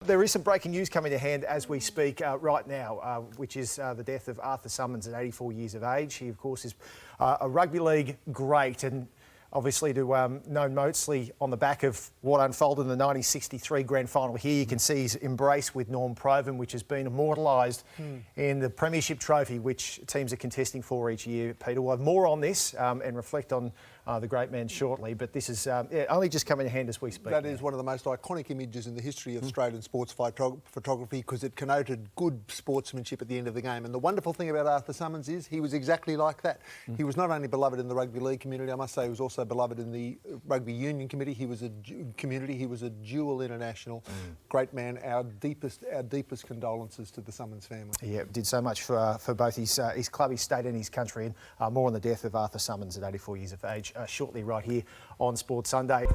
There is some breaking news coming to hand as we speak right now, which is the death of Arthur Summons at 84 years of age. He, of course, is a rugby league great and obviously known mostly on the back of what unfolded in the 1963 grand final. Here you can see his embrace with Norm Provan, which has been immortalised in the Premiership Trophy, which teams are contesting for each year. Peter, we'll have more on this and reflect on the great man shortly, but this is only just coming to hand as we speak. That is one of the most iconic images in the history of Australian sports photography because it connoted good sportsmanship at the end of the game. And the wonderful thing about Arthur Summons is he was exactly like that. He was not only beloved in the rugby league community, I must say he was also beloved in the rugby union committee. He was a dual international. Great man. Our deepest condolences to the Summons family. Yeah, did so much for both his club, his state and his country. And more on the death of Arthur Summons at 84 years of age shortly right here on Sports Sunday.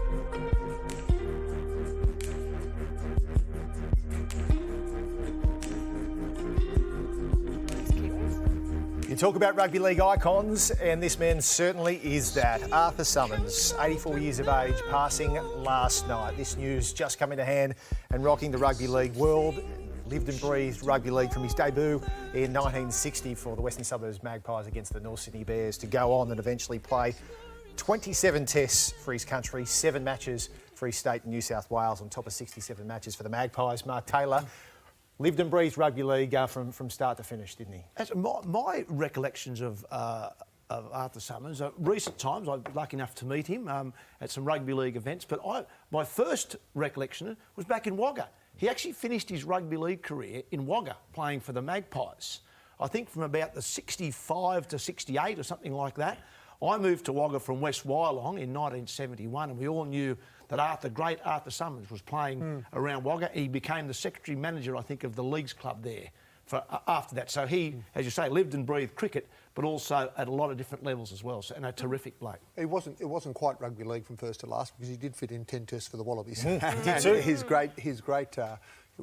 You talk about rugby league icons, and this man certainly is that. Arthur Summons, 84 years of age, passing last night. This news just coming to hand and rocking the rugby league world. Lived and breathed rugby league from his debut in 1960 for the Western Suburbs Magpies against the North Sydney Bears to go on and eventually play 27 tests for his country, 7 matches for his state in New South Wales on top of 67 matches for the Magpies. Mark Taylor lived and breathed rugby league from start to finish, didn't he? My recollections of Arthur Summons, recent times, I was lucky enough to meet him at some rugby league events, but my first recollection was back in Wagga. He actually finished his rugby league career in Wagga, playing for the Magpies. I think from about the 65 to 68 or something like that. I moved to Wagga from West Wyalong in 1971, and we all knew that great Arthur Summons was playing around Wagga. He became the secretary manager, I think, of the leagues club there after that. So he, as you say, lived and breathed cricket, but also at a lot of different levels as well. So, and a terrific bloke. It wasn't quite rugby league from first to last because he did fit in 10 tests for the Wallabies. Did too. His great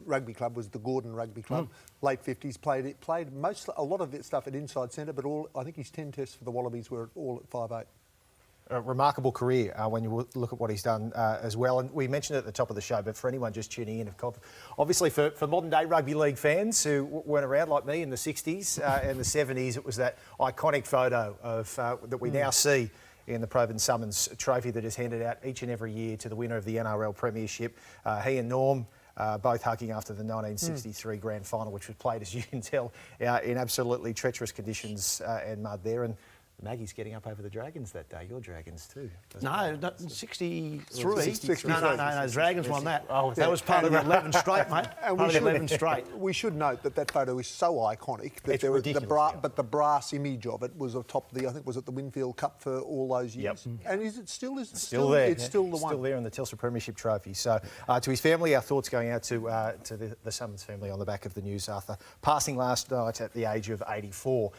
rugby club was the Gordon Rugby Club. Late 50s, played a lot of it stuff at inside centre, but I think his 10 tests for the Wallabies were all at 5'8". A remarkable career when you look at what he's done as well. And we mentioned it at the top of the show, but for anyone just tuning in, obviously for modern-day rugby league fans who weren't around like me in the 60s and the 70s, it was that iconic photo of that we now see in the Provan Summons trophy that is handed out each and every year to the winner of the NRL Premiership. He and Norm both hugging after the 1963 grand final, which was played, as you can tell, in absolutely treacherous conditions and mud there. And Maggie's getting up over the Dragons that day. Your Dragons too. No, 63. 63. No, Dragons won that. Oh, that was part of the 11 straight, mate. And part of the 11 straight. We should note that photo is so iconic that it's there was but the brass image of it was atop the, I think, was it the Winfield Cup for all those years? Yep. And is it still? Is it still there? It's still the one. Still there in the Telstra Premiership Trophy. So to his family, our thoughts going out to the Summons family on the back of the news. Arthur passing last night at the age of 84.